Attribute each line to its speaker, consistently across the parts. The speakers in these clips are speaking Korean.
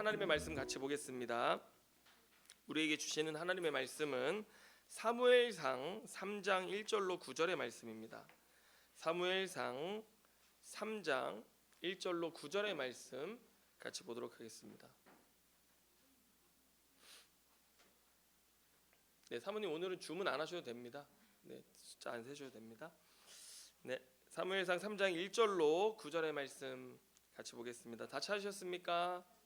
Speaker 1: 하나님의 말씀 같이 보겠습니다. 우리에게 주시는 하나님의 말씀은 사무엘상 3장 1절로 9절의 말씀입니다. 사무엘상 3장 1절로 9절의 말씀 같이 보도록 하겠습니다. 네, 사모님 오늘은 주문 안 하셔도 됩니다. 네, 숫자 안 세셔도 됩니다. 네, 사무엘상 3장 1절로 9절의 말씀 같이 보겠습니다. 다 찾으셨습니까?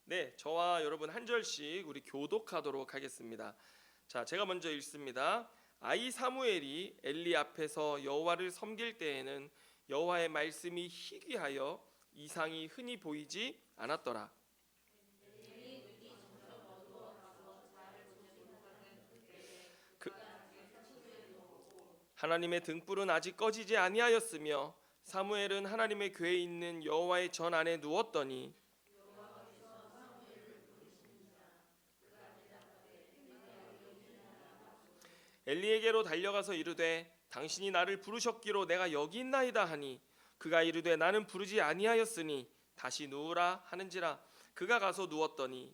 Speaker 1: 네, 저와 여러분 한 절씩 우리 교독하도록 하겠습니다. 자, 제가 먼저 읽습니다. 아이 사무엘이 엘리 앞에서 여호와를 섬길 때에는 여호와의 말씀이 희귀하여 이상이 흔히 보이지 않았더라. 하나님의 등불은 아직 꺼지지 아니하였으며 사무엘은 하나님의 궤에 있는 여호와의 전 안에 누웠더니 엘리에게로 달려가서 이르되 당신이 나를 부르셨기로 내가 여기 있나이다 하니 그가 이르되 나는 부르지 아니하였으니 다시 누우라 하는지라. 그가 가서 누웠더니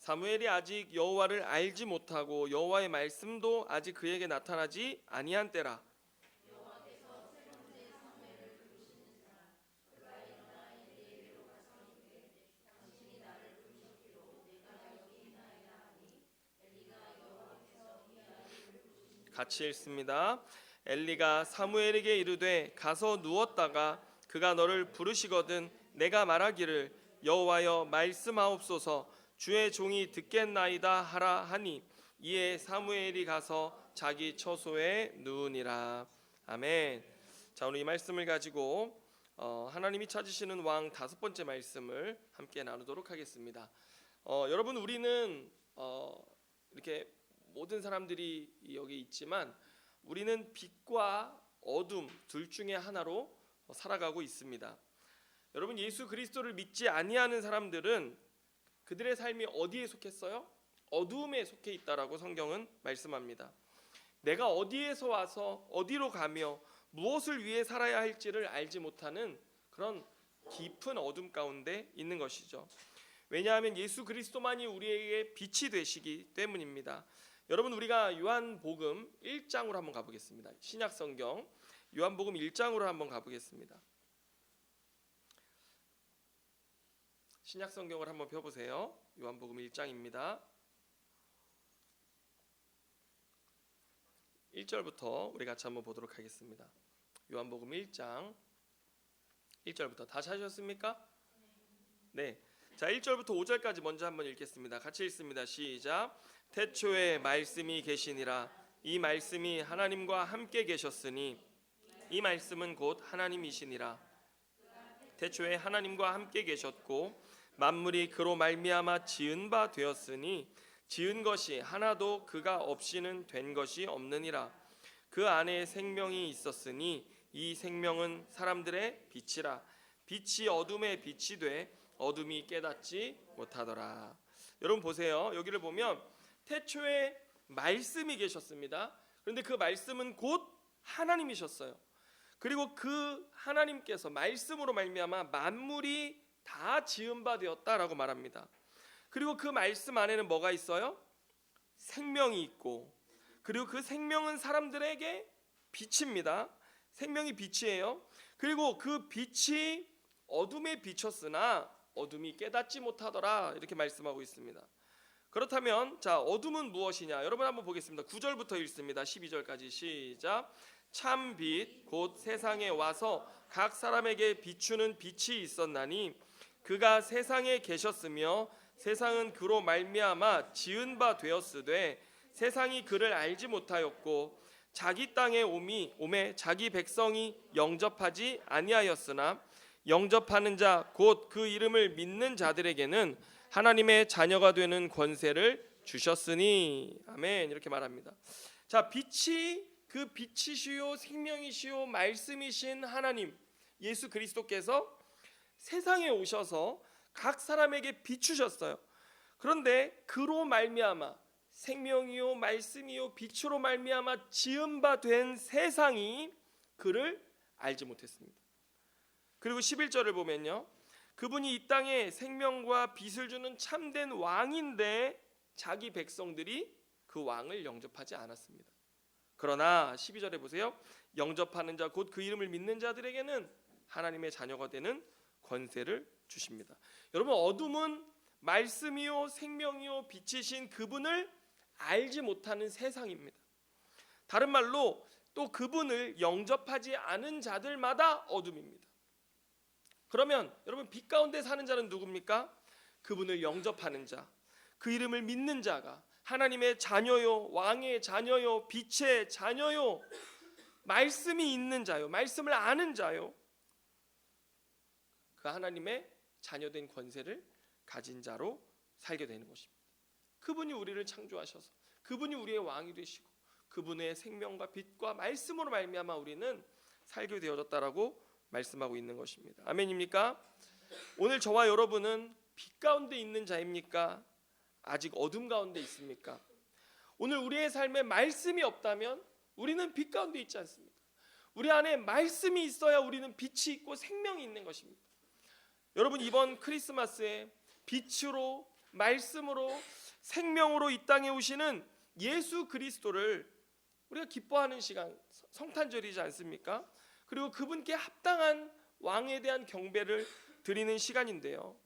Speaker 1: 사무엘이 아직 여호와를 알지 못하고 여호와의 말씀도 아직 그에게 나타나지 아니한 때라. 같이 읽습니다. 엘리가 사무엘에게 이르되 가서 누웠다가 그가 너를 부르시거든 내가 말하기를 여호와여 말씀하옵소서 주의 종이 듣겠나이다 하라 하니 이에 사무엘이 가서 자기 처소에 누우니라. 아멘. 자, 오늘 이 말씀을 가지고 하나님이 찾으시는 왕 다섯 번째 말씀을 함께 나누도록 하겠습니다. 여러분 우리는 이렇게 모든 사람들이 여기 있지만 우리는 빛과 어둠 둘 중에 하나로 살아가고 있습니다. 여러분 예수 그리스도를 믿지 아니하는 사람들은 그들의 삶이 어디에 속했어요? 어두움에 속해 있다라고 성경은 말씀합니다. 내가 어디에서 와서 어디로 가며 무엇을 위해 살아야 할지를 알지 못하는 그런 깊은 어둠 가운데 있는 것이죠. 왜냐하면 예수 그리스도만이 우리에게 빛이 되시기 때문입니다. 여러분 우리가 요한복음 1장으로 한번 가보겠습니다. 신약성경 요한복음 1장으로 한번 가보겠습니다. 신약성경을 한번 펴보세요. 요한복음 1장입니다. 1절부터 우리 같이 한번 보도록 하겠습니다. 요한복음 1장 1절부터 다 찾으셨습니까? 네. 자, 1절부터 5절까지 먼저 한번 읽겠습니다. 같이 읽습니다. 시작. 태초에 말씀이 계시니라. 이 말씀이 하나님과 함께 계셨으니 이 말씀은 곧 하나님이시니라. 태초에 하나님과 함께 계셨고 만물이 그로 말미암아 지은 바 되었으니 지은 것이 하나도 그가 없이는 된 것이 없느니라. 그 안에 생명이 있었으니 이 생명은 사람들의 빛이라. 빛이 어둠의 빛이 돼 어둠이 깨닫지 못하더라. 여러분 보세요. 여기를 보면 태초에 말씀이 계셨습니다. 그런데 그 말씀은 곧 하나님이셨어요. 그리고 그 하나님께서 말씀으로 말미암아 만물이 다 지은 바 되었다라고 말합니다. 그리고 그 말씀 안에는 뭐가 있어요? 생명이 있고 그리고 그 생명은 사람들에게 빛입니다. 생명이 빛이에요. 그리고 그 빛이 어둠에 비쳤으나 어둠이 깨닫지 못하더라 이렇게 말씀하고 있습니다. 그렇다면 자 어둠은 무엇이냐? 여러분 한번 보겠습니다. 9절부터 읽습니다. 12절까지 시작. 참 빛 곧 세상에 와서 각 사람에게 비추는 빛이 있었나니 그가 세상에 계셨으며 세상은 그로 말미암아 지은 바 되었으되 세상이 그를 알지 못하였고 자기 땅에 오매 자기 백성이 영접하지 아니하였으나 영접하는 자 곧 그 이름을 믿는 자들에게는 하나님의 자녀가 되는 권세를 주셨으니 아멘 이렇게 말합니다. 자 빛이 그 빛이시요 생명이시요 말씀이신 하나님 예수 그리스도께서 세상에 오셔서 각 사람에게 비추셨어요. 그런데 그로 말미암아 생명이요 말씀이요 빛으로 말미암아 지은 바 된 세상이 그를 알지 못했습니다. 그리고 11절을 보면요, 그분이 이 땅에 생명과 빛을 주는 참된 왕인데 자기 백성들이 그 왕을 영접하지 않았습니다. 그러나 12절에 보세요. 영접하는 자 곧 그 이름을 믿는 자들에게는 하나님의 자녀가 되는 권세를 주십니다. 여러분, 어둠은 말씀이요 생명이요 빛이신 그분을 알지 못하는 세상입니다. 다른 말로 또 그분을 영접하지 않은 자들마다 어둠입니다. 그러면 여러분, 빛 가운데 사는 자는 누굽니까? 그분을 영접하는 자, 그 이름을 믿는 자가 하나님의 자녀요, 왕의 자녀요, 빛의 자녀요, 말씀이 있는 자요, 말씀을 아는 자요, 그 하나님의 자녀된 권세를 가진 자로 살게 되는 것입니다. 그분이 우리를 창조하셔서 그분이 우리의 왕이 되시고 그분의 생명과 빛과 말씀으로 말미암아 우리는 살게 되어졌다라고 말씀하고 있는 것입니다. 아멘입니까? 오늘 저와 여러분은 빛 가운데 있는 자입니까? 아직 어둠 가운데 있습니까? 오늘 우리의 삶에 말씀이 없다면 우리는 빛 가운데 있지 않습니다. 우리 안에 말씀이 있어야 우리는 빛이 있고 생명이 있는 것입니다. 여러분, 이번 크리스마스에 빛으로 말씀으로 생명으로 이 땅에 오시는 예수 그리스도를 우리가 기뻐하는 시간, 성탄절이지 않습니까? 그리고 그분께 합당한 왕에 대한 경배를 드리는 시간인데요,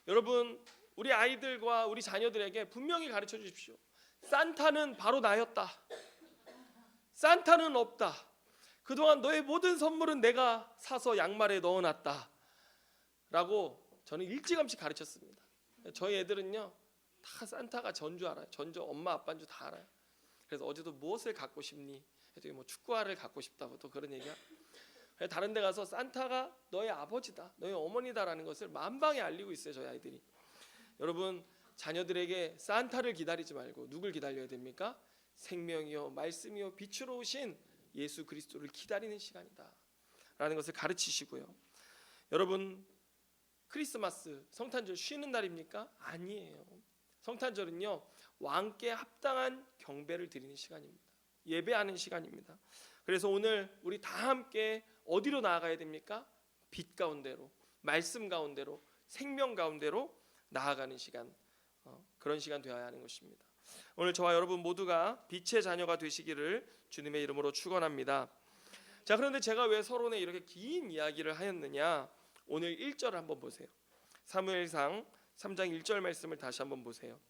Speaker 1: 여러분, 우리 아이들과 우리 자녀들에게 분명히 가르쳐 주십시오. 산타는 바로 나였다. 산타는 없다. 그동안 너의 모든 선물은 내가 사서 양말에 넣어놨다 라고 저는 일찌감치 가르쳤습니다. 저희 애들은요, 다 산타가 전주 알아요. 전주 엄마 아빠인 줄 다 알아요. 그래서 어제도 무엇을 갖고 싶니? 했더니 뭐 축구화를 갖고 싶다고 또 그런 얘기야. 다른 데 가서 산타가 너의 아버지다, 너의 어머니다라는 것을 만방에 알리고 있어요, 저희 아이들이. 여러분, 자녀들에게 산타를 기다리지 말고 누굴 기다려야 됩니까? 생명이요 말씀이요 빛으로 오신 예수 그리스도를 기다리는 시간이다 라는 것을 가르치시고요. 여러분, 크리스마스 성탄절 쉬는 날입니까? 아니에요. 성탄절은요, 왕께 합당한 경배를 드리는 시간입니다. 예배하는 시간입니다. 그래서 오늘 우리 다 함께 어디로 나아가야 됩니까? 빛 가운데로, 말씀 가운데로, 생명 가운데로 나아가는 시간, 그런 시간 되어야 하는 것입니다. 오늘 저와 여러분 모두가 빛의 자녀가 되시기를 주님의 이름으로 축원합니다. 자, 그런데 제가 왜 서론에 이렇게 긴 이야기를 하였느냐? 오늘 1절을 한번 보세요. 사무엘상 3장 1절 말씀을 다시 한번 보세요.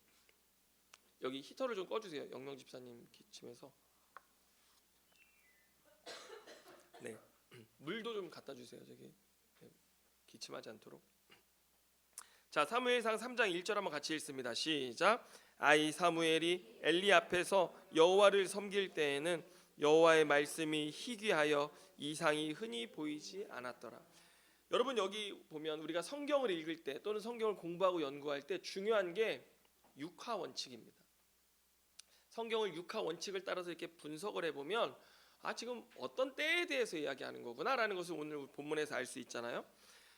Speaker 1: 여기 히터를 좀 꺼주세요. 영명 집사님 기침해서. 네, 물도 좀 갖다 주세요. 저기 기침하지 않도록. 자, 사무엘상 3장 1절 한번 같이 읽습니다. 시작. 아이 사무엘이 엘리 앞에서 여호와를 섬길 때에는 여호와의 말씀이 희귀하여 이상이 흔히 보이지 않았더라. 여러분, 여기 보면 우리가 성경을 읽을 때 또는 성경을 공부하고 연구할 때 중요한 게 육화 원칙입니다. 성경을 육화 원칙을 따라서 이렇게 분석을 해보면 지금 어떤 때에 대해서 이야기하는 거구나라는 것을 오늘 본문에서 알 수 있잖아요.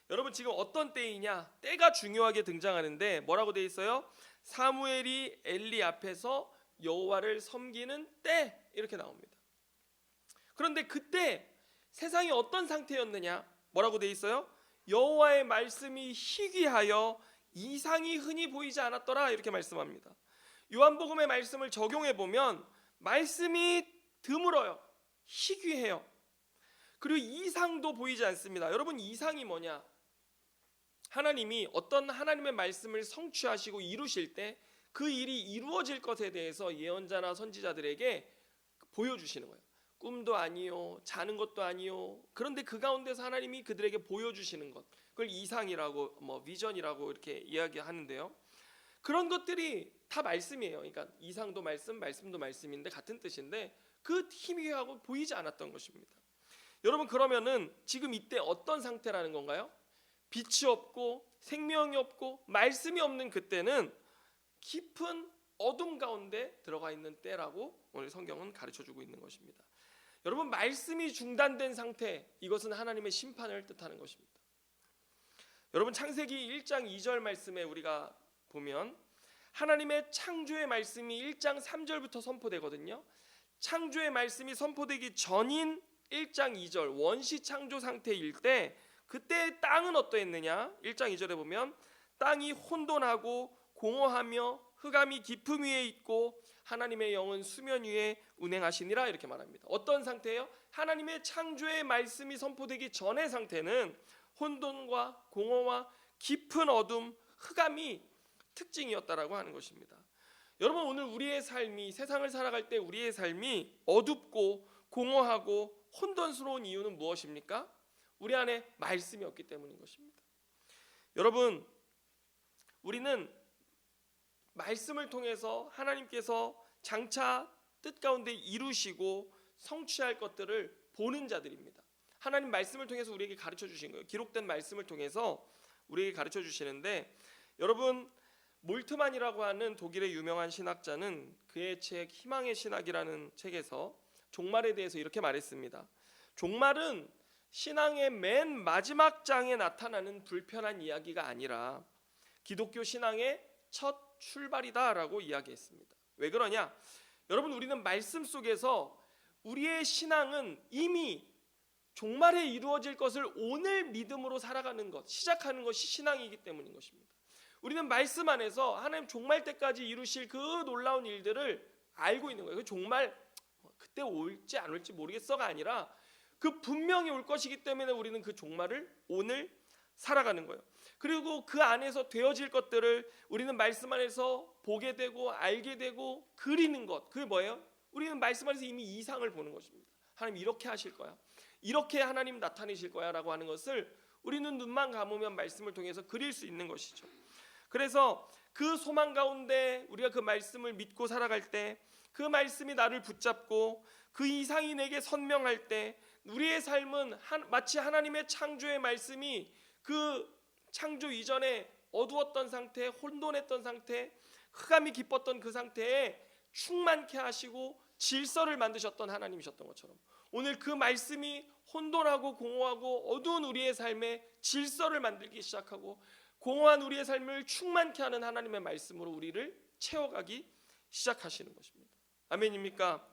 Speaker 1: 여러분, 지금 어떤 때이냐? 때가 중요하게 등장하는데 뭐라고 돼 있어요? 사무엘이 엘리 앞에서 여호와를 섬기는 때, 이렇게 나옵니다. 그런데 그때 세상이 어떤 상태였느냐? 뭐라고 돼 있어요? 여호와의 말씀이 희귀하여 이상이 흔히 보이지 않았더라, 이렇게 말씀합니다. 요한복음의 말씀을 적용해 보면 말씀이 드물어요. 희귀해요. 그리고 이상도 보이지 않습니다. 여러분, 이상이 뭐냐? 하나님이 어떤 하나님의 말씀을 성취하시고 이루실 때 그 일이 이루어질 것에 대해서 예언자나 선지자들에게 보여주시는 거예요. 꿈도 아니요, 자는 것도 아니요. 그런데 그 가운데서 하나님이 그들에게 보여주시는 것, 그걸 이상이라고 비전이라고 이렇게 이야기하는데요. 그런 것들이 다 말씀이에요. 그러니까 이상도 말씀, 말씀도 말씀인데 같은 뜻인데 그 희미하고 보이지 않았던 것입니다. 여러분, 그러면은 지금 이때 어떤 상태라는 건가요? 빛이 없고 생명이 없고 말씀이 없는 그때는 깊은 어둠 가운데 들어가 있는 때라고 오늘 성경은 가르쳐주고 있는 것입니다. 여러분, 말씀이 중단된 상태, 이것은 하나님의 심판을 뜻하는 것입니다. 여러분 창세기 1장 2절 말씀에 우리가 보면 하나님의 창조의 말씀이 1장 3절부터 선포되거든요. 창조의 말씀이 선포되기 전인 1장 2절 원시 창조 상태일 때 그때 땅은 어떠했느냐? 1장 2절에 보면 땅이 혼돈하고 공허하며 흑암이 깊음 위에 있고 하나님의 영은 수면 위에 운행하시니라 이렇게 말합니다. 어떤 상태예요? 하나님의 창조의 말씀이 선포되기 전의 상태는 혼돈과 공허와 깊은 어둠, 흑암이 특징이었다라고 하는 것입니다. 여러분 오늘 우리의 삶이 세상을 살아갈 때 우리의 삶이 어둡고 공허하고 혼돈스러운 이유는 무엇입니까? 우리 안에 말씀이 없기 때문인 것입니다. 여러분 우리는 말씀을 통해서 하나님께서 장차 뜻 가운데 이루시고 성취할 것들을 보는 자들입니다. 하나님 말씀을 통해서 우리에게 가르쳐 주신 거예요. 기록된 말씀을 통해서 우리에게 가르쳐 주시는데 여러분 몰트만이라고 하는 독일의 유명한 신학자는 그의 책 희망의 신학이라는 책에서 종말에 대해서 이렇게 말했습니다. 종말은 신앙의 맨 마지막 장에 나타나는 불편한 이야기가 아니라 기독교 신앙의 첫 출발이다라고 이야기했습니다. 왜 그러냐? 여러분 우리는 말씀 속에서 우리의 신앙은 이미 종말에 이루어질 것을 오늘 믿음으로 살아가는 것, 시작하는 것이 신앙이기 때문인 것입니다. 우리는 말씀 안에서 하나님 종말 때까지 이루실 그 놀라운 일들을 알고 있는 거예요. 그 종말 그때 올지 안 올지 모르겠어가 아니라 그 분명히 올 것이기 때문에 우리는 그 종말을 오늘 살아가는 거예요. 그리고 그 안에서 되어질 것들을 우리는 말씀 안에서 보게 되고 알게 되고 그리는 것. 그게 뭐예요? 우리는 말씀 안에서 이미 이상을 보는 것입니다. 하나님 이렇게 하실 거야. 이렇게 하나님 나타내실 거야 라고 하는 것을 우리는 눈만 감으면 말씀을 통해서 그릴 수 있는 것이죠. 그래서 그 소망 가운데 우리가 그 말씀을 믿고 살아갈 때 그 말씀이 나를 붙잡고 그 이상이 내게 선명할 때 우리의 삶은 마치 하나님의 창조의 말씀이 그 창조 이전에 어두웠던 상태, 혼돈했던 상태, 흑암이 깊었던 그 상태에 충만케 하시고 질서를 만드셨던 하나님이셨던 것처럼 오늘 그 말씀이 혼돈하고 공허하고 어두운 우리의 삶에 질서를 만들기 시작하고 공허한 우리의 삶을 충만케 하는 하나님의 말씀으로 우리를 채워가기 시작하시는 것입니다. 아멘입니까?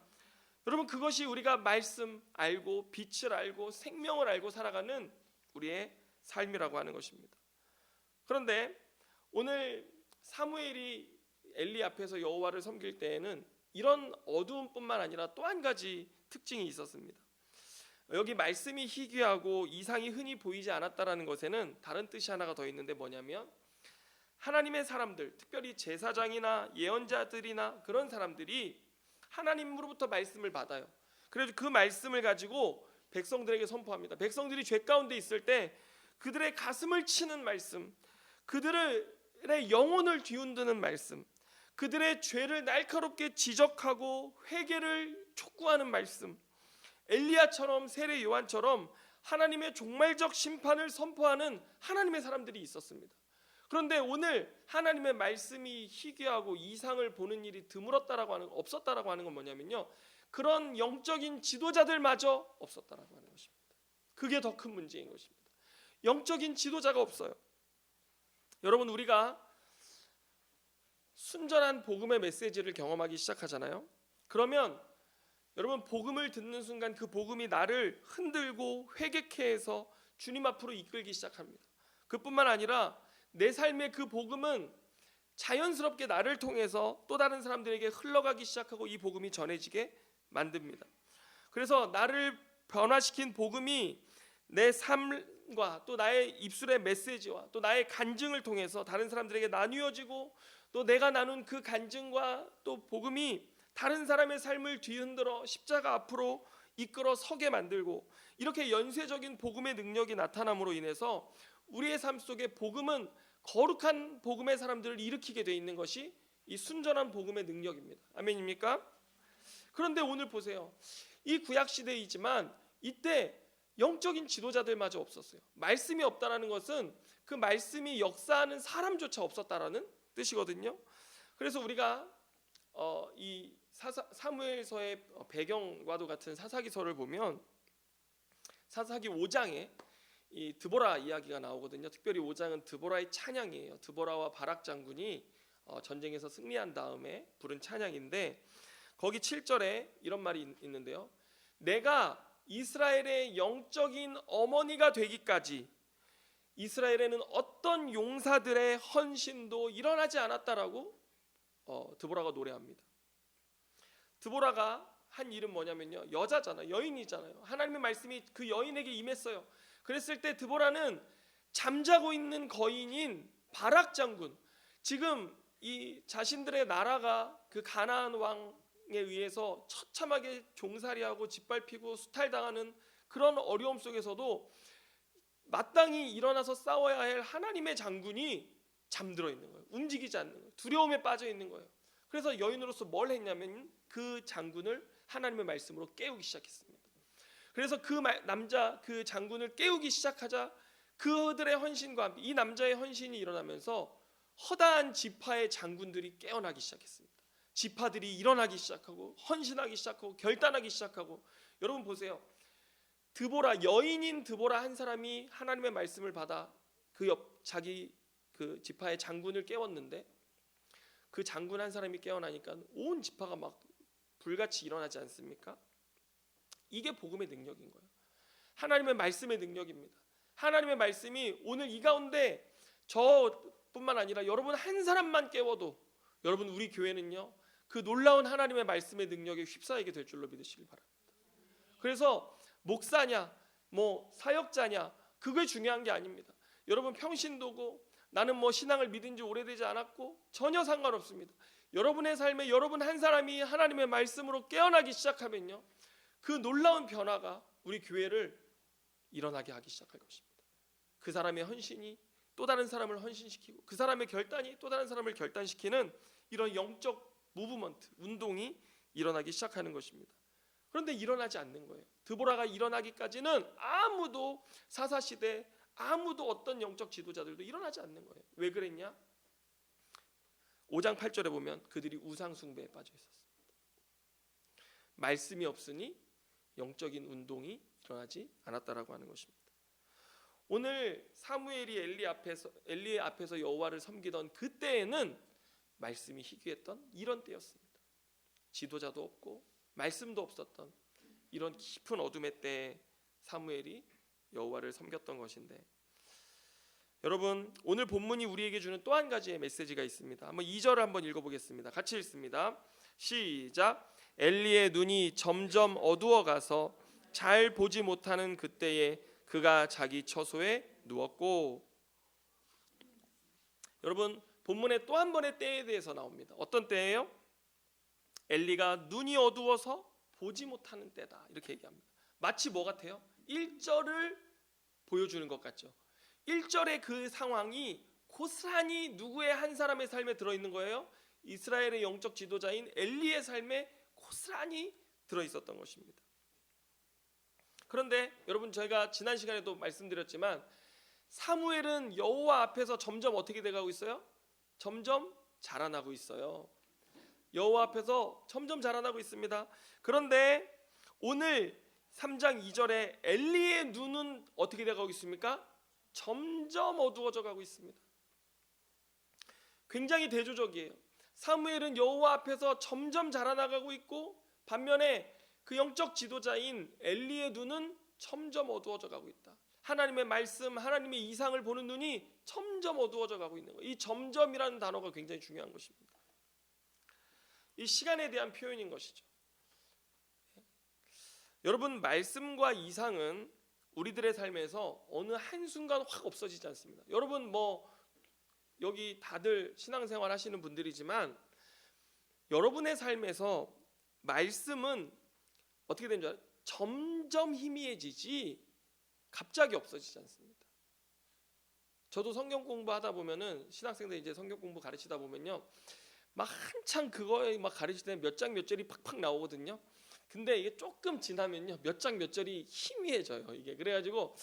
Speaker 1: 여러분 그것이 우리가 말씀 알고 빛을 알고 생명을 알고 살아가는 우리의 삶이라고 하는 것입니다. 그런데 오늘 사무엘이 엘리 앞에서 여호와를 섬길 때에는 이런 어두움뿐만 아니라 또 한 가지 특징이 있었습니다. 여기 말씀이 희귀하고 이상이 흔히 보이지 않았다라는 것에는 다른 뜻이 하나가 더 있는데 뭐냐면 하나님의 사람들, 특별히 제사장이나 예언자들이나 그런 사람들이 하나님으로부터 말씀을 받아요. 그래서 그 말씀을 가지고 백성들에게 선포합니다. 백성들이 죄 가운데 있을 때 그들의 가슴을 치는 말씀, 그들의 영혼을 뒤흔드는 말씀, 그들의 죄를 날카롭게 지적하고 회개를 촉구하는 말씀, 엘리야처럼 세례 요한처럼 하나님의 종말적 심판을 선포하는 하나님의 사람들이 있었습니다. 그런데 오늘 하나님의 말씀이 희귀하고 이상을 보는 일이 드물었다라고 하는 없었다라고 하는 건 뭐냐면요, 그런 영적인 지도자들마저 없었다라고 하는 것입니다. 그게 더 큰 문제인 것입니다. 영적인 지도자가 없어요. 여러분 우리가 순전한 복음의 메시지를 경험하기 시작하잖아요. 그러면 여러분 복음을 듣는 순간 그 복음이 나를 흔들고 회개케 해서 주님 앞으로 이끌기 시작합니다. 그뿐만 아니라 내 삶의 그 복음은 자연스럽게 나를 통해서 또 다른 사람들에게 흘러가기 시작하고 이 복음이 전해지게 만듭니다. 그래서 나를 변화시킨 복음이 내 삶과 또 나의 입술의 메시지와 또 나의 간증을 통해서 다른 사람들에게 나누어지고 또 내가 나눈 그 간증과 또 복음이 다른 사람의 삶을 뒤흔들어 십자가 앞으로 이끌어 서게 만들고 이렇게 연쇄적인 복음의 능력이 나타남으로 인해서 우리의 삶 속에 복음은 거룩한 복음의 사람들을 일으키게 돼 있는 것이 이 순전한 복음의 능력입니다. 아멘입니까? 그런데 오늘 보세요. 이 구약 시대이지만 이때 영적인 지도자들마저 없었어요. 말씀이 없다라는 것은 그 말씀이 역사하는 사람조차 없었다라는 뜻이거든요. 그래서 우리가 이 사무엘서의 배경과도 같은 사사기서를 보면 사사기 5장에 이 드보라 이야기가 나오거든요. 특별히 5장은 드보라의 찬양이에요. 드보라와 바락 장군이 전쟁에서 승리한 다음에 부른 찬양인데 거기 7절에 이런 말이 있는데요. 내가 이스라엘의 영적인 어머니가 되기까지 이스라엘에는 어떤 용사들의 헌신도 일어나지 않았다라고 드보라가 노래합니다. 드보라가 한 일은 뭐냐면요, 여자잖아요, 여인이잖아요. 하나님의 말씀이 그 여인에게 임했어요. 그랬을 때 드보라는 잠자고 있는 거인인 바락 장군, 지금 이 자신들의 나라가 그 가나안 왕에 의해서 처참하게 종살이하고 짓밟히고 수탈당하는 그런 어려움 속에서도 마땅히 일어나서 싸워야 할 하나님의 장군이 잠들어 있는 거예요. 움직이지 않는 거예요. 두려움에 빠져 있는 거예요. 그래서 여인으로서 뭘 했냐면 그 장군을 하나님의 말씀으로 깨우기 시작했습니다. 그래서 그 장군을 깨우기 시작하자 그들의 헌신과 함께 이 남자의 헌신이 일어나면서 허다한 지파의 장군들이 깨어나기 시작했습니다. 지파들이 일어나기 시작하고 헌신하기 시작하고 결단하기 시작하고, 여러분 보세요. 드보라, 여인인 드보라 한 사람이 하나님의 말씀을 받아 자기 그 지파의 장군을 깨웠는데, 그 장군 한 사람이 깨어나니까 온 지파가 막 불같이 일어나지 않습니까? 이게 복음의 능력인 거예요. 하나님의 말씀의 능력입니다. 하나님의 말씀이 오늘 이 가운데 저뿐만 아니라 여러분 한 사람만 깨워도 여러분 우리 교회는요 그 놀라운 하나님의 말씀의 능력에 휩싸이게 될 줄로 믿으시길 바랍니다. 그래서 목사냐 뭐 사역자냐 그게 중요한 게 아닙니다. 여러분 평신도고 나는 뭐 신앙을 믿은 지 오래되지 않았고 전혀 상관없습니다. 여러분의 삶에 여러분 한 사람이 하나님의 말씀으로 깨어나기 시작하면요 그 놀라운 변화가 우리 교회를 일어나게 하기 시작할 것입니다. 그 사람의 헌신이 또 다른 사람을 헌신시키고 그 사람의 결단이 또 다른 사람을 결단시키는 이런 영적 무브먼트, 운동이 일어나기 시작하는 것입니다. 그런데 일어나지 않는 거예요. 드보라가 일어나기까지는 아무도 사사시대 아무도 어떤 영적 지도자들도 일어나지 않는 거예요. 왜 그랬냐? 5장 8절에 보면 그들이 우상 숭배에 빠져 있었습니다. 말씀이 없으니 영적인 운동이 일어나지 않았다라고 하는 것입니다. 오늘 사무엘이 엘리 앞에서 여호와를 섬기던 그때에는 말씀이 희귀했던 이런 때였습니다. 지도자도 없고 말씀도 없었던 이런 깊은 어둠의 때에 사무엘이 여호와를 섬겼던 것인데, 여러분 오늘 본문이 우리에게 주는 또 한 가지의 메시지가 있습니다. 한번 2절을 한번 읽어보겠습니다. 같이 읽습니다. 시작. 엘리의 눈이 점점 어두워가서 잘 보지 못하는 그때에 그가 자기 처소에 누웠고. 여러분 본문에 또 한 번의 때에 대해서 나옵니다. 어떤 때예요? 엘리가 눈이 어두워서 보지 못하는 때다 이렇게 얘기합니다. 마치 뭐 같아요? 1절을 보여주는 것 같죠. 1절의 그 상황이 고스란히 누구의 한 사람의 삶에 들어있는 거예요? 이스라엘의 영적 지도자인 엘리의 삶에 고스란히 들어있었던 것입니다. 그런데 여러분 제가 지난 시간에도 말씀드렸지만 사무엘은 여호와 앞에서 점점 어떻게 돼가고 있어요? 점점 자라나고 있어요. 여호와 앞에서 점점 자라나고 있습니다. 그런데 오늘 3장 2절에 엘리의 눈은 어떻게 돼가고 있습니까? 점점 어두워져 가고 있습니다. 굉장히 대조적이에요. 사무엘은 여호와 앞에서 점점 자라나가고 있고 반면에 그 영적 지도자인 엘리의 눈은 점점 어두워져 가고 있다. 하나님의 말씀, 하나님의 이상을 보는 눈이 점점 어두워져 가고 있는 거예요. 이 점점이라는 단어가 굉장히 중요한 것입니다. 이 시간에 대한 표현인 것이죠. 여러분 말씀과 이상은 우리들의 삶에서 어느 한순간 확 없어지지 않습니다. 여러분 뭐 여기 다들 신앙생활 하시는 분들이지만 여러분의 삶에서 말씀은 어떻게 되는 줄 알아요? 점점 희미해지지 갑자기 없어지지 않습니다. 저도 성경 공부하다 보면은 신학생들 이제 성경 공부 가르치다 보면요 막 한창 그거에 막 가르칠 때는 몇 장 몇 절이 팍팍 나오거든요. 근데 이게 조금 지나면요 몇 장 몇 절이 희미해져요. 이게 그래가지고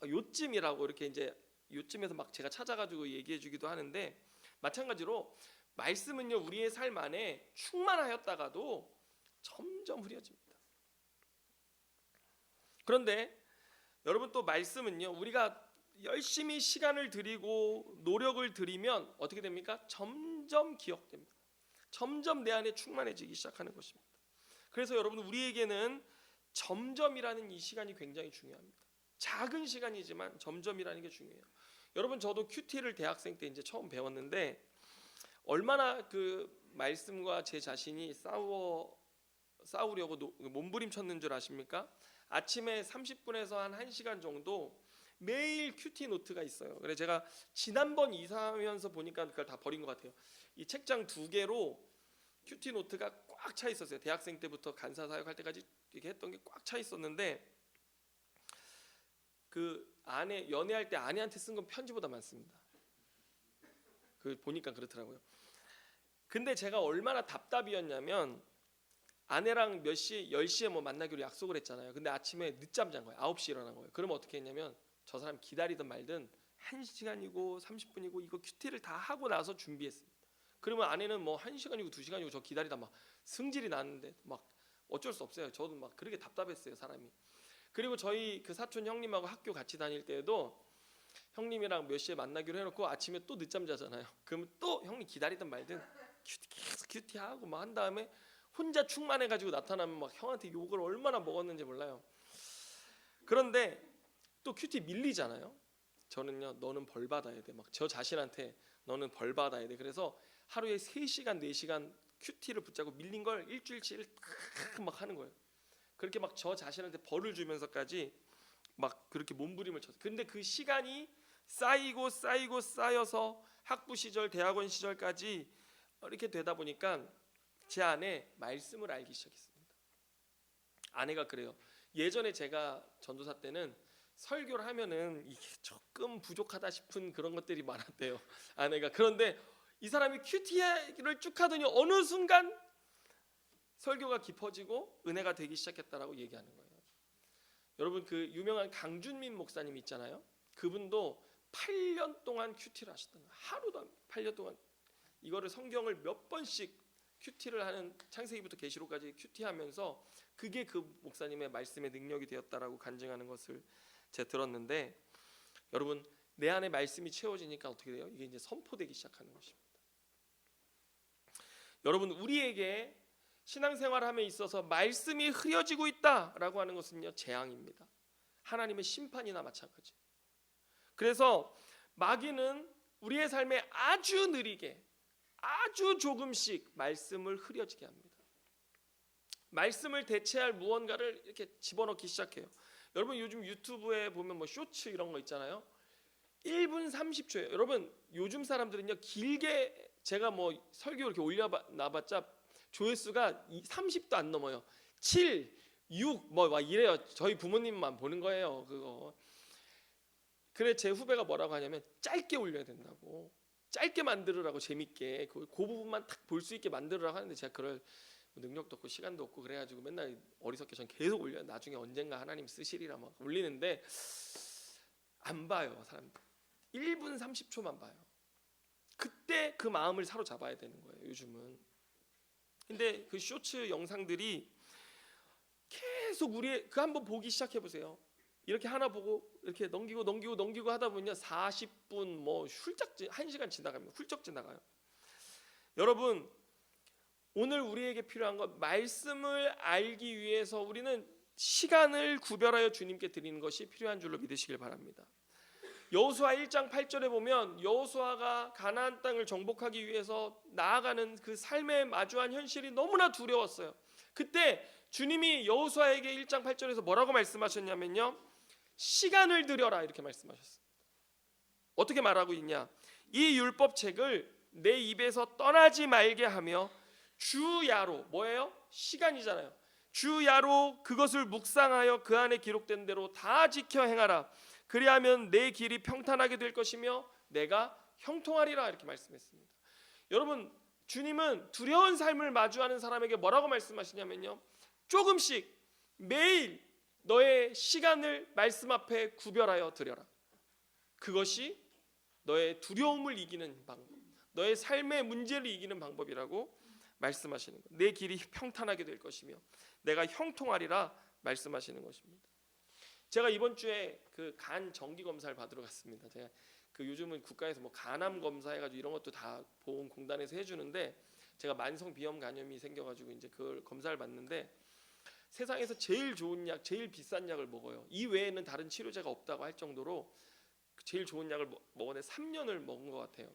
Speaker 1: 요쯤이라고 이렇게 이제 요쯤에서 막 제가 찾아가지고 얘기해주기도 하는데, 마찬가지로 말씀은요 우리의 삶 안에 충만하였다가도 점점 흐려집니다. 그런데 여러분 또 말씀은요, 우리가 열심히 시간을 들이고 노력을 들이면 어떻게 됩니까? 점점 기억됩니다. 점점 내 안에 충만해지기 시작하는 것입니다. 그래서 여러분, 우리에게는 점점이라는 이 시간이 굉장히 중요합니다. 작은 시간이지만 점점이라는 게 중요해요. 여러분, 저도 큐티를 대학생 때 이제 처음 배웠는데 얼마나 그 말씀과 제 자신이 싸우려고 몸부림쳤는 줄 아십니까? 아침에 30분에서 한 1시간 정도 매일 큐티 노트가 있어요. 그래서 제가 지난번 이사하면서 보니까 그걸 다 버린 것 같아요. 이 책장 2개로 큐티 노트가 꽉 차 있었어요. 대학생 때부터 간사 사역할 때까지 이렇게 했던 게 꽉 차 있었는데, 그 아내 연애할 때 아내한테 쓴 건 편지보다 많습니다. 그 보니까 그렇더라고요. 근데 제가 얼마나 답답이었냐면, 아내랑 몇 시, 10시에 뭐 만나기로 약속을 했잖아요. 근데 아침에 늦잠 잔 거예요. 9시에 일어난 거예요. 그러면 어떻게 했냐면, 저 사람 기다리든 말든 1시간이고 30분이고 이거 큐티를 다 하고 나서 준비했습니다. 그러면 아내는 뭐 1시간이고 2시간이고 저 기다리다 막 승질이 나는데 막 어쩔 수 없어요. 저도 막 그렇게 답답했어요, 사람이. 그리고 저희 그 사촌 형님하고 학교 같이 다닐 때에도 형님이랑 몇 시에 만나기로 해놓고 아침에 또 늦잠 자잖아요. 그러면 또 형님 기다리든 말든 계속 큐티하고 막 한 다음에 혼자 충만해가지고 나타나면 막 형한테 욕을 얼마나 먹었는지 몰라요. 그런데 또 큐티 밀리잖아요. 저는요, 너는 벌 받아야 돼. 막 저 자신한테 너는 벌 받아야 돼. 그래서 하루에 3시간 4시간 큐티를 붙잡고 밀린 걸 일주일치 막 하는 거예요. 그렇게 막 저 자신한테 벌을 주면서까지 막 그렇게 몸부림을 쳤어요. 근데 그 시간이 쌓여서 학부 시절, 대학원 시절까지 이렇게 되다 보니까 제 안에 말씀을 알기 시작했습니다. 아내가 그래요. 예전에 제가 전도사 때는 설교를 하면은 이게 조금 부족하다 싶은 그런 것들이 많았대요, 아내가. 그런데 이 사람이 큐티를 쭉 하더니 어느 순간 설교가 깊어지고 은혜가 되기 시작했다라고 얘기하는 거예요. 여러분, 그 유명한 강준민 목사님 있잖아요. 그분도 8년 동안 큐티를 하셨던 거예요. 하루도 8년 동안 이거를 성경을 몇 번씩 큐티를 하는, 창세기부터 계시록까지 큐티하면서 그게 그 목사님의 말씀의 능력이 되었다라고 간증하는 것을 제가 들었는데, 여러분, 내 안에 말씀이 채워지니까 어떻게 돼요? 이게 이제 선포되기 시작하는 것입니다. 여러분, 우리에게 신앙생활함에 있어서 말씀이 흐려지고 있다라고 하는 것은요, 재앙입니다. 하나님의 심판이나 마찬가지. 그래서 마귀는 우리의 삶에 아주 느리게, 아주 조금씩 말씀을 흐려지게 합니다. 말씀을 대체할 무언가를 이렇게 집어넣기 시작해요. 여러분, 요즘 유튜브에 보면 뭐 쇼츠 이런 거 있잖아요. 1분 30초예요. 여러분, 요즘 사람들은요, 길게 제가 뭐 설교 이렇게 올려놔봤자 조회수가 30도 안 넘어요. 7, 6 뭐 이래요. 저희 부모님만 보는 거예요, 그거. 그래 제 후배가 뭐라고 하냐면 짧게 올려야 된다고, 짧게 만들으라고, 재밌게 그 부분만 딱 볼 수 있게 만들으라고 하는데, 제가 그럴 능력도 없고 시간도 없고 그래가지고 맨날 어리석게 전 계속 올려요. 나중에 언젠가 하나님 쓰시리라 막 올리는데 안 봐요, 사람들. 1분 30초만 봐요. 그때 그 마음을 사로잡아야 되는 거예요, 요즘은. 근데 그 쇼츠 영상들이 계속 우리 그 한번 보기 시작해 보세요. 이렇게 하나 보고 이렇게 넘기고 하다 보면요, 40분 뭐 훌쩍 1시간 지나갑니다. 훌쩍 지나가요. 여러분, 오늘 우리에게 필요한 건 말씀을 알기 위해서 우리는 시간을 구별하여 주님께 드리는 것이 필요한 줄로 믿으시길 바랍니다. 여호수아 1장 8절에 보면 여호수아가 가나안 땅을 정복하기 위해서 나아가는 그 삶에 마주한 현실이 너무나 두려웠어요. 그때 주님이 여호수아에게 1장 8절에서 뭐라고 말씀하셨냐면요, 시간을 들여라 이렇게 말씀하셨습니다. 어떻게 말하고 있냐? 이 율법책을 내 입에서 떠나지 말게 하며 주야로, 뭐예요? 시간이잖아요. 주야로 그것을 묵상하여 그 안에 기록된 대로 다 지켜 행하라. 그리하면 내 길이 평탄하게 될 것이며 내가 형통하리라 이렇게 말씀했습니다. 여러분, 주님은 두려운 삶을 마주하는 사람에게 뭐라고 말씀하시냐면요, 조금씩 매일 너의 시간을 말씀 앞에 구별하여 드려라. 그것이 너의 두려움을 이기는 방법, 너의 삶의 문제를 이기는 방법이라고 말씀하시는 거예요. 내 길이 평탄하게 될 것이며 내가 형통하리라 말씀하시는 것입니다. 제가 이번 주에 그 간 정기 검사를 받으러 갔습니다. 제가 그 요즘은 국가에서 뭐 간암 검사 해가지고 이런 것도 다 보험공단에서 해주는데 제가 만성 비염 간염이 생겨가지고 이제 그걸 검사를 받는데 세상에서 제일 좋은 약, 제일 비싼 약을 먹어요. 이 외에는 다른 치료제가 없다고 할 정도로 제일 좋은 약을 먹었는데 3년을 먹은 것 같아요.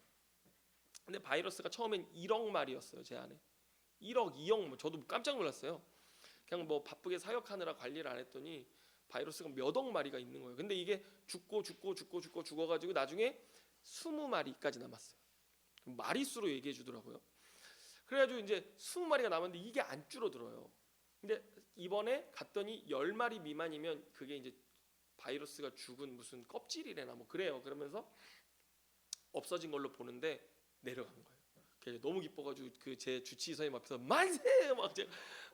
Speaker 1: 근데 바이러스가 처음엔 1억 마리였어요. 제 안에 1억, 2억, 뭐 저도 깜짝 놀랐어요. 그냥 뭐 바쁘게 사역하느라 관리를 안 했더니 바이러스가 몇억 마리가 있는 거예요. 근데 이게 죽어가지고 나중에 20마리까지 남았어요. 마리수로 얘기해 주더라고요. 그래가지고 이제 20마리가 남았는데 이게 안 줄어들어요. 근데 이번에 갔더니 10마리 미만이면 그게 이제 바이러스가 죽은 무슨 껍질이래나 뭐 그래요. 그러면서 없어진 걸로 보는데 내려간 거예요. 그래서 너무 기뻐가지고 그 제 주치의사님 앞에서 만세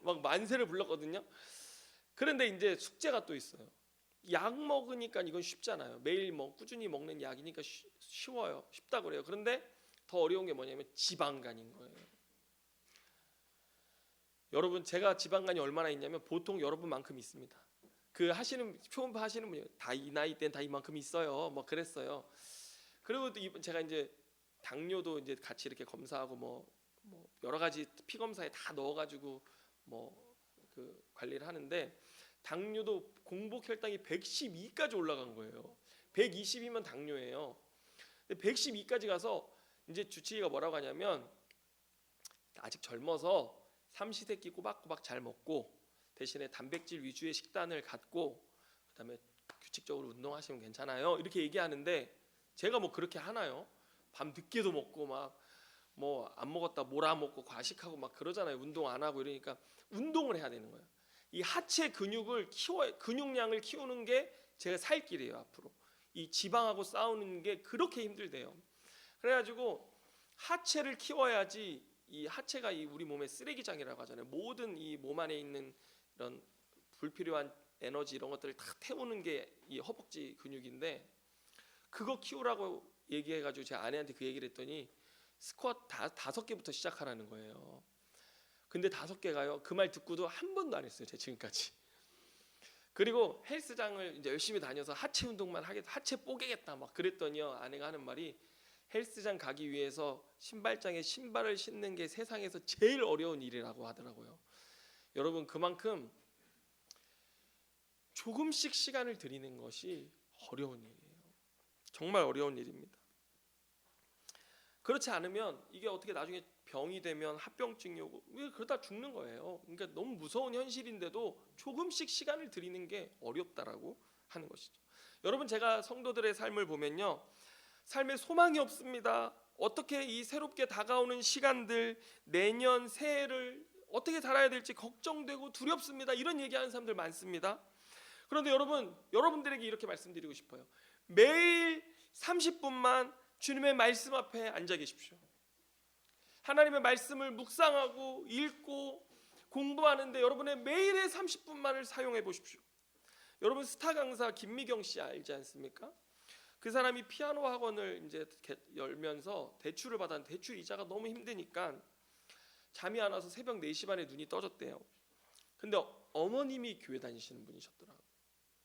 Speaker 1: 막 만세를 불렀거든요. 그런데 이제 숙제가 또 있어요. 약 먹으니까 이건 쉽잖아요. 매일 꾸준히 먹는 약이니까 쉬워요. 쉽다 그래요. 그런데 더 어려운 게 뭐냐면 지방간인 거예요. 여러분 제가 지방간이 얼마나 있냐면 보통 여러분만큼 있습니다. 그 하시는 초음파 하시는 분이 다 이 나이 때는 다 이만큼 있어요. 뭐 그랬어요. 그리고 또 제가 이제 당뇨도 이제 같이 이렇게 검사하고 뭐 여러 가지 피 검사에 다 넣어가지고 뭐 그 관리를 하는데 당뇨도 공복 혈당이 112까지 올라간 거예요. 120이면 당뇨예요. 근데 112까지 가서 이제 주치의가 뭐라고 하냐면 아직 젊어서 삼시세끼 꼬박꼬박 잘 먹고 대신에 단백질 위주의 식단을 갖고 그다음에 규칙적으로 운동하시면 괜찮아요. 이렇게 얘기하는데 제가 뭐 그렇게 하나요? 밤 늦게도 먹고 막 뭐 안 먹었다 몰아 먹고 과식하고 막 그러잖아요. 운동 안 하고 이러니까 운동을 해야 되는 거예요. 이 하체 근육량을 키우는 게 제가 살 길이에요. 앞으로 이 지방하고 싸우는 게 그렇게 힘들대요. 그래가지고 하체를 키워야지 이 하체가 이 우리 몸의 쓰레기장이라고 하잖아요. 모든 이 몸 안에 있는 이런 불필요한 에너지 이런 것들을 다 태우는 게 이 허벅지 근육인데 그거 키우라고 얘기해가지고 제 아내한테 그 얘기를 했더니 스쿼트 5개부터 시작하라는 거예요. 근데 5개가요. 그 말 듣고도 한 번도 안 했어요. 제가 지금까지. 그리고 헬스장을 이제 열심히 다녀서 하체 운동만 하겠다, 하체 뽀개겠다 막 그랬더니요. 아내가 하는 말이 헬스장 가기 위해서 신발장에 신발을 신는 게 세상에서 제일 어려운 일이라고 하더라고요. 여러분 그만큼 조금씩 시간을 들이는 것이 어려운 일이에요. 정말 어려운 일입니다. 그렇지 않으면 이게 어떻게 나중에 병이 되면 합병증이 오고 그러다 죽는 거예요. 그러니까 너무 무서운 현실인데도 조금씩 시간을 들이는 게 어렵다라고 하는 것이죠. 여러분 제가 성도들의 삶을 보면요. 삶에 소망이 없습니다. 어떻게 이 새롭게 다가오는 시간들 내년 새해를 어떻게 살아야 될지 걱정되고 두렵습니다. 이런 얘기하는 사람들 많습니다. 그런데 여러분들에게 이렇게 말씀드리고 싶어요. 매일 30분만 주님의 말씀 앞에 앉아 계십시오. 하나님의 말씀을 묵상하고 읽고 공부하는데 여러분의 매일의 30분만을 사용해 보십시오. 여러분 스타 강사 김미경 씨 알지 않습니까? 그 사람이 피아노 학원을 이제 열면서 대출을 받았는데 대출 이자가 너무 힘드니까 잠이 안 와서 새벽 4시 반에 눈이 떠졌대요. 근데 어머님이 교회 다니시는 분이셨더라고요.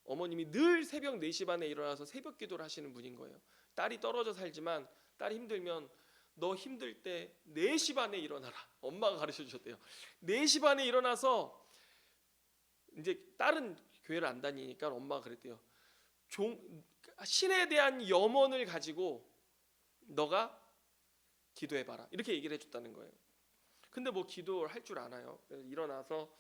Speaker 1: 어머님이 늘 새벽 4시 반에 일어나서 새벽 기도를 하시는 분인 거예요. 딸이 떨어져 살지만 딸이 힘들면 너 힘들 때 4시 반에 일어나라. 엄마가 가르쳐 주셨대요. 4시 반에 일어나서 이제 딸은 교회를 안 다니니까 엄마가 그랬대요. 신에 대한 염원을 가지고 너가 기도해봐라. 이렇게 얘기를 해줬다는 거예요. 근데 뭐 기도를 할 줄 아나요? 일어나서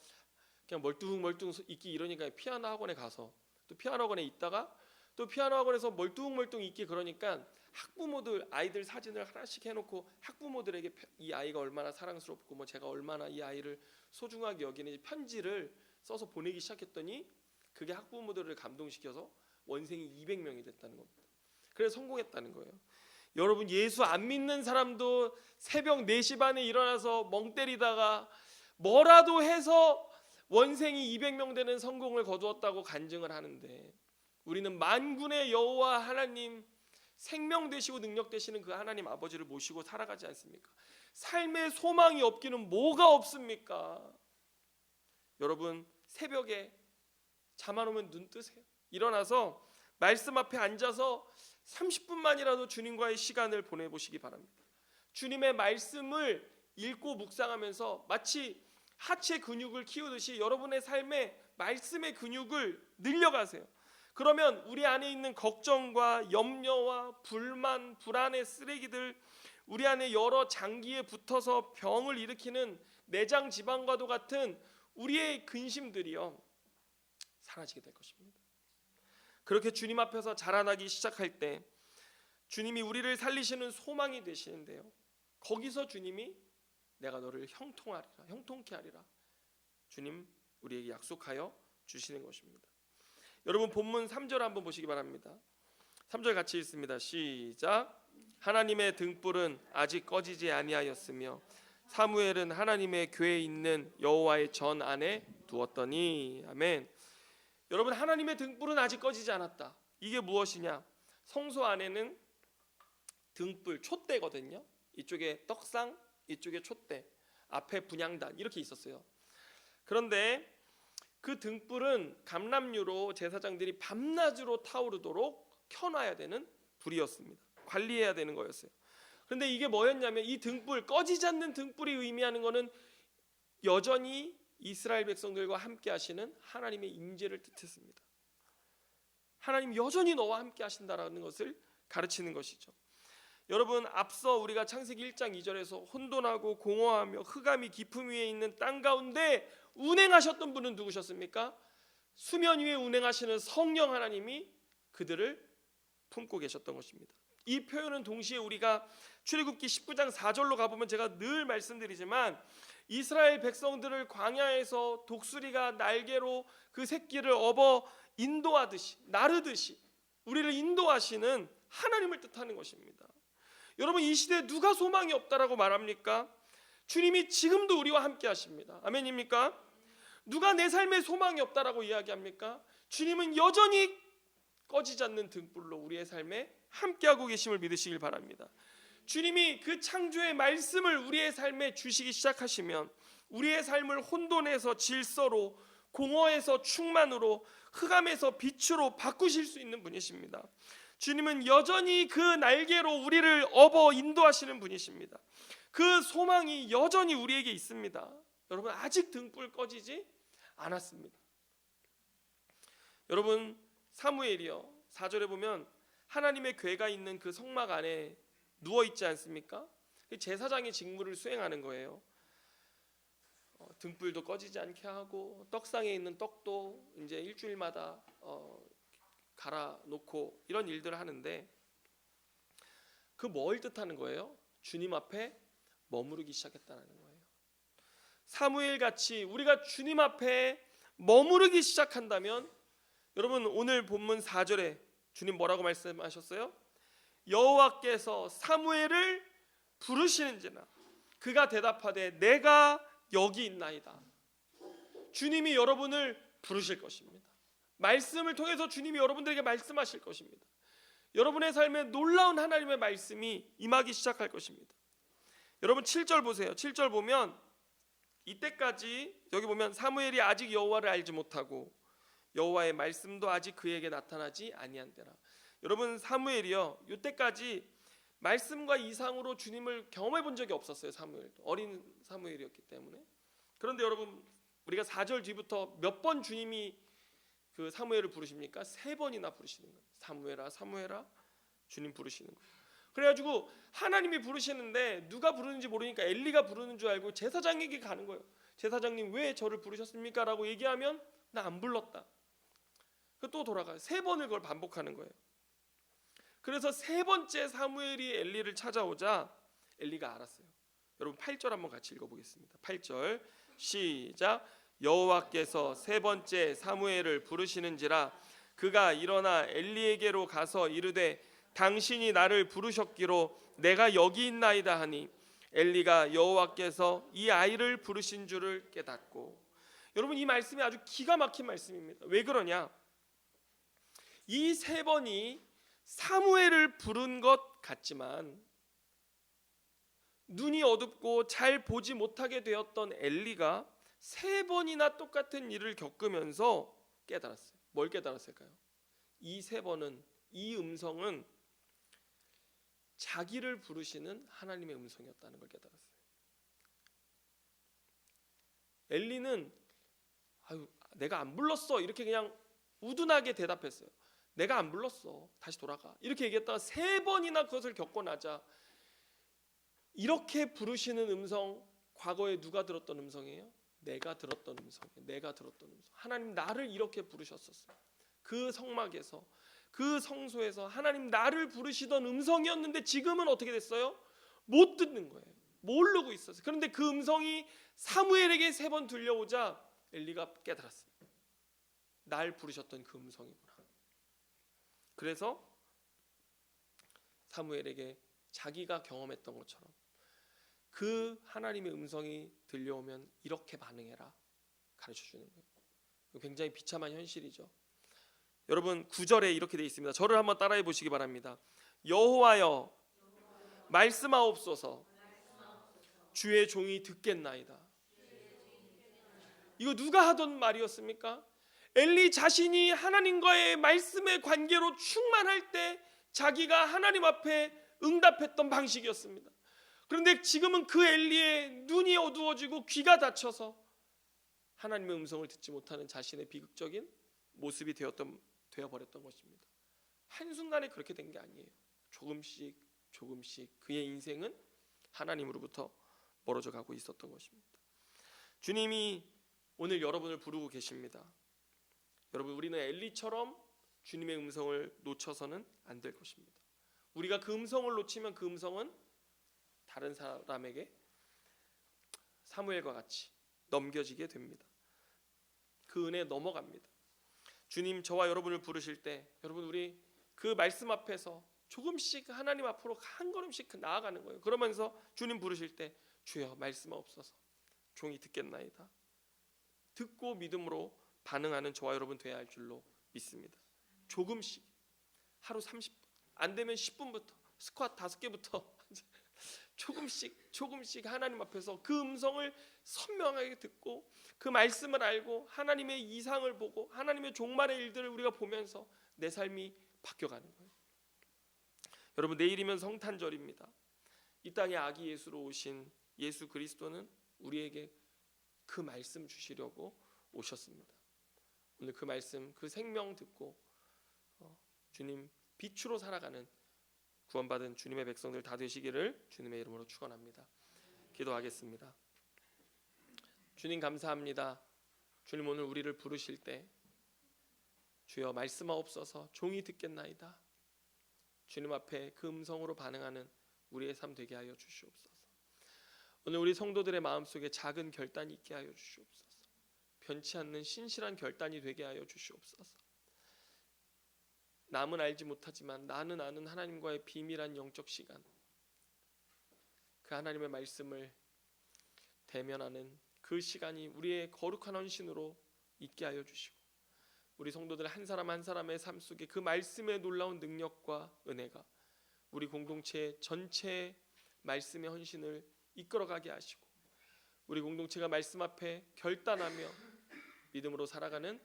Speaker 1: 그냥 멀뚱멀뚱 있기 이러니까 피아노 학원에 가서 또 피아노 학원에 있다가 또 피아노 학원에서 멀뚱멀뚱 있기 그러니까 학부모들 아이들 사진을 하나씩 해놓고 학부모들에게 이 아이가 얼마나 사랑스럽고 뭐 제가 얼마나 이 아이를 소중하게 여기는지 편지를 써서 보내기 시작했더니 그게 학부모들을 감동시켜서 원생이 200명이 됐다는 겁니다. 그래서 성공했다는 거예요. 여러분 예수 안 믿는 사람도 새벽 4시 반에 일어나서 멍 때리다가 뭐라도 해서 원생이 200명 되는 성공을 거두었다고 간증을 하는데 우리는 만군의 여호와 하나님 생명 되시고 능력 되시는 그 하나님 아버지를 모시고 살아가지 않습니까? 삶의 소망이 없기는 뭐가 없습니까? 여러분 새벽에 잠 안 오면 눈 뜨세요. 일어나서 말씀 앞에 앉아서 30분만이라도 주님과의 시간을 보내보시기 바랍니다. 주님의 말씀을 읽고 묵상하면서 마치 하체 근육을 키우듯이 여러분의 삶에 말씀의 근육을 늘려가세요. 그러면 우리 안에 있는 걱정과 염려와 불만, 불안의 쓰레기들, 우리 안에 여러 장기에 붙어서 병을 일으키는 내장 지방과도 같은 우리의 근심들이요, 사라지게 될 것입니다. 그렇게 주님 앞에서 자라나기 시작할 때 주님이 우리를 살리시는 소망이 되시는데요, 거기서 주님이 내가 너를 형통케 하리라 주님 우리에게 약속하여 주시는 것입니다. 여러분 본문 3절 한번 보시기 바랍니다. 3절 같이 읽습니다. 시작. 하나님의 등불은 아직 꺼지지 아니하였으며 사무엘은 하나님의 궤에 있는 여호와의 전 안에 두었더니. 아멘. 여러분, 하나님의 등불은 아직 꺼지지 않았다. 이게 무엇이냐? 성소 안에는 등불, 촛대거든요. 이쪽에 떡상, 이쪽에 촛대, 앞에 분향단 이렇게 있었어요. 그런데 그 등불은 감람류로 제사장들이 밤낮으로 타오르도록 켜놔야 되는 불이었습니다. 관리해야 되는 거였어요. 그런데 이게 뭐였냐면, 이 등불, 꺼지지 않는 등불이 의미하는 것은 여전히 이스라엘 백성들과 함께 하시는 하나님의 임재를 뜻했습니다. 하나님 여전히 너와 함께 하신다라는 것을 가르치는 것이죠. 여러분, 앞서 우리가 창세기 1장 2절에서 혼돈하고 공허하며 흑암이 깊음 위에 있는 땅 가운데 운행하셨던 분은 누구셨습니까? 수면 위에 운행하시는 성령 하나님이 그들을 품고 계셨던 것입니다. 이 표현은 동시에 우리가 출애굽기 19장 4절로 가보면 제가 늘 말씀드리지만, 이스라엘 백성들을 광야에서 독수리가 날개로 그 새끼를 업어 인도하듯이, 나르듯이 우리를 인도하시는 하나님을 뜻하는 것입니다. 여러분, 이 시대에 누가 소망이 없다라고 말합니까? 주님이 지금도 우리와 함께 하십니다. 아멘입니까? 누가 내 삶에 소망이 없다라고 이야기합니까? 주님은 여전히 꺼지지 않는 등불로 우리의 삶에 함께하고 계심을 믿으시길 바랍니다. 주님이 그 창조의 말씀을 우리의 삶에 주시기 시작하시면 우리의 삶을 혼돈에서 질서로, 공허에서 충만으로, 흑암에서 빛으로 바꾸실 수 있는 분이십니다. 주님은 여전히 그 날개로 우리를 업어 인도하시는 분이십니다. 그 소망이 여전히 우리에게 있습니다. 여러분, 아직 등불 꺼지지 않았습니다. 여러분, 사무엘이요, 4절에 보면 하나님의 궤가 있는 그 성막 안에 누워있지 않습니까? 제사장의 직무를 수행하는 거예요. 등불도 꺼지지 않게 하고, 떡상에 있는 떡도 이제 일주일마다 갈아 놓고, 이런 일들을 하는데, 그 뭘 뜻하는 거예요? 주님 앞에 머무르기 시작했다는 거예요. 사무엘 같이 우리가 주님 앞에 머무르기 시작한다면, 여러분, 오늘 본문 4절에 주님 뭐라고 말씀하셨어요? 여호와께서 사무엘을 부르시는지나 그가 대답하되 내가 여기 있나이다. 주님이 여러분을 부르실 것입니다. 말씀을 통해서 주님이 여러분들에게 말씀하실 것입니다. 여러분의 삶에 놀라운 하나님의 말씀이 임하기 시작할 것입니다. 여러분, 7절 보세요. 7절 보면 이때까지, 여기 보면 사무엘이 아직 여호와를 알지 못하고 여호와의 말씀도 아직 그에게 나타나지 아니한 때라. 여러분, 사무엘이요, 이때까지 말씀과 이상으로 주님을 경험해 본 적이 없었어요. 사무엘도 어린 사무엘이었기 때문에. 그런데 여러분, 우리가 4절 뒤부터 몇 번 주님이 그 사무엘을 부르십니까? 3번이나 부르시는 거예요. 사무엘아, 사무엘아, 주님 부르시는 거예요. 그래가지고 하나님이 부르시는데 누가 부르는지 모르니까 엘리가 부르는 줄 알고 제사장에게 가는 거예요. 제사장님, 왜 저를 부르셨습니까? 라고 얘기하면 나 안 불렀다. 또 돌아가요. 3번을 그걸 반복하는 거예요. 그래서 3번째 사무엘이 엘리를 찾아오자 엘리가 알았어요. 여러분, 8절 한번 같이 읽어보겠습니다. 8절 시작. 여호와께서 3번째 사무엘을 부르시는지라 그가 일어나 엘리에게로 가서 이르되 당신이 나를 부르셨기로 내가 여기 있나이다 하니 엘리가 여호와께서 이 아이를 부르신 줄을 깨닫고. 여러분, 이 말씀이 아주 기가 막힌 말씀입니다. 왜 그러냐? 이 3번이 사무엘을 부른 것 같지만 눈이 어둡고 잘 보지 못하게 되었던 엘리가 3번이나 똑같은 일을 겪으면서 깨달았어요. 뭘 깨달았을까요? 이 세 번은, 이 음성은 자기를 부르시는 하나님의 음성이었다는 걸 깨달았어요. 엘리는 내가 안 불렀어 이렇게 그냥 우둔하게 대답했어요. 내가 안 불렀어, 다시 돌아가, 이렇게 얘기했다가 세 번이나 그것을 겪고 나자 이렇게 부르시는 음성, 과거에 누가 들었던 음성이에요? 내가 들었던 음성이에요. 내가 들었던 음성. 하나님 나를 이렇게 부르셨었어요. 그 성막에서, 그 성소에서 하나님 나를 부르시던 음성이었는데 지금은 어떻게 됐어요? 못 듣는 거예요. 모르고 있었어요. 그런데 그 음성이 사무엘에게 세 번 들려오자 엘리가 깨달았어요. 날 부르셨던 그 음성이구나. 그래서 사무엘에게 자기가 경험했던 것처럼 그 하나님의 음성이 들려오면 이렇게 반응해라 가르쳐주는 거예요. 굉장히 비참한 현실이죠. 여러분 9절에 이렇게 되어 있습니다. 저를 한번 따라해 보시기 바랍니다. 여호와여 말씀하옵소서, 주의 종이 듣겠나이다. 이거 누가 하던 말이었습니까? 엘리 자신이 하나님과의 말씀의 관계로 충만할 때 자기가 하나님 앞에 응답했던 방식이었습니다. 그런데 지금은 그 엘리의 눈이 어두워지고 귀가 닫혀서 하나님의 음성을 듣지 못하는 자신의 비극적인 모습이 되어버렸던 것입니다. 한순간에 그렇게 된 게 아니에요. 조금씩 조금씩 그의 인생은 하나님으로부터 멀어져 가고 있었던 것입니다. 주님이 오늘 여러분을 부르고 계십니다. 여러분, 우리는 엘리처럼 주님의 음성을 놓쳐서는 안 될 것입니다. 우리가 그 음성을 놓치면 그 음성은 다른 사람에게 사무엘과 같이 넘겨지게 됩니다. 그 은혜에 넘어갑니다. 주님 저와 여러분을 부르실 때 여러분 우리 그 말씀 앞에서 조금씩 하나님 앞으로 한 걸음씩 나아가는 거예요. 그러면서 주님 부르실 때 주여 말씀하옵소서, 종이 듣겠나이다. 듣고 믿음으로 반응하는 저와 여러분 되어야 할 줄로 믿습니다. 조금씩 하루 30분 안 되면 10분부터 스쿼트 5개부터 조금씩 하나님 앞에서 그 음성을 선명하게 듣고 그 말씀을 알고 하나님의 이상을 보고 하나님의 종말의 일들을 우리가 보면서 내 삶이 바뀌어가는 거예요. 여러분 내일이면 성탄절입니다. 이 땅에 아기 예수로 오신 예수 그리스도는 우리에게 그 말씀 주시려고 오셨습니다. 오늘 그 말씀, 그 생명 듣고 주님 빛으로 살아가는 구원받은 주님의 백성들 다 되시기를 주님의 이름으로 축원합니다. 기도하겠습니다. 주님 감사합니다. 주님 오늘 우리를 부르실 때 주여 말씀하옵소서, 종이 듣겠나이다. 주님 앞에 그 음성으로 반응하는 우리의 삶 되게 하여 주시옵소서. 오늘 우리 성도들의 마음속에 작은 결단이 있게 하여 주시옵소서. 변치 않는 신실한 결단이 되게 하여 주시옵소서. 남은 알지 못하지만 나는 아는 하나님과의 비밀한 영적 시간, 그 하나님의 말씀을 대면하는 그 시간이 우리의 거룩한 헌신으로 있게 하여 주시고 우리 성도들 한 사람 한 사람의 삶 속에 그 말씀의 놀라운 능력과 은혜가 우리 공동체 전체의 말씀의 헌신을 이끌어가게 하시고 우리 공동체가 말씀 앞에 결단하며 믿음으로 살아가는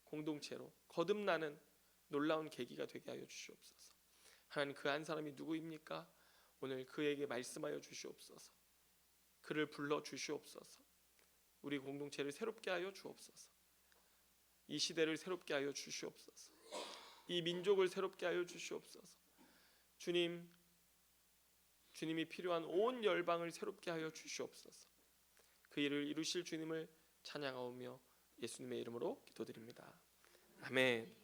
Speaker 1: 공동체로 거듭나는 놀라운 계기가 되게 하여 주시옵소서. 하나님 그 한 사람이 누구입니까? 오늘 그에게 말씀하여 주시옵소서. 그를 불러 주시옵소서. 우리 공동체를 새롭게 하여 주옵소서. 이 시대를 새롭게 하여 주시옵소서. 이 민족을 새롭게 하여 주시옵소서. 주님이 필요한 온 열방을 새롭게 하여 주시옵소서. 그 일을 이루실 주님을 찬양하오며 예수님의 이름으로 기도드립니다. 아멘.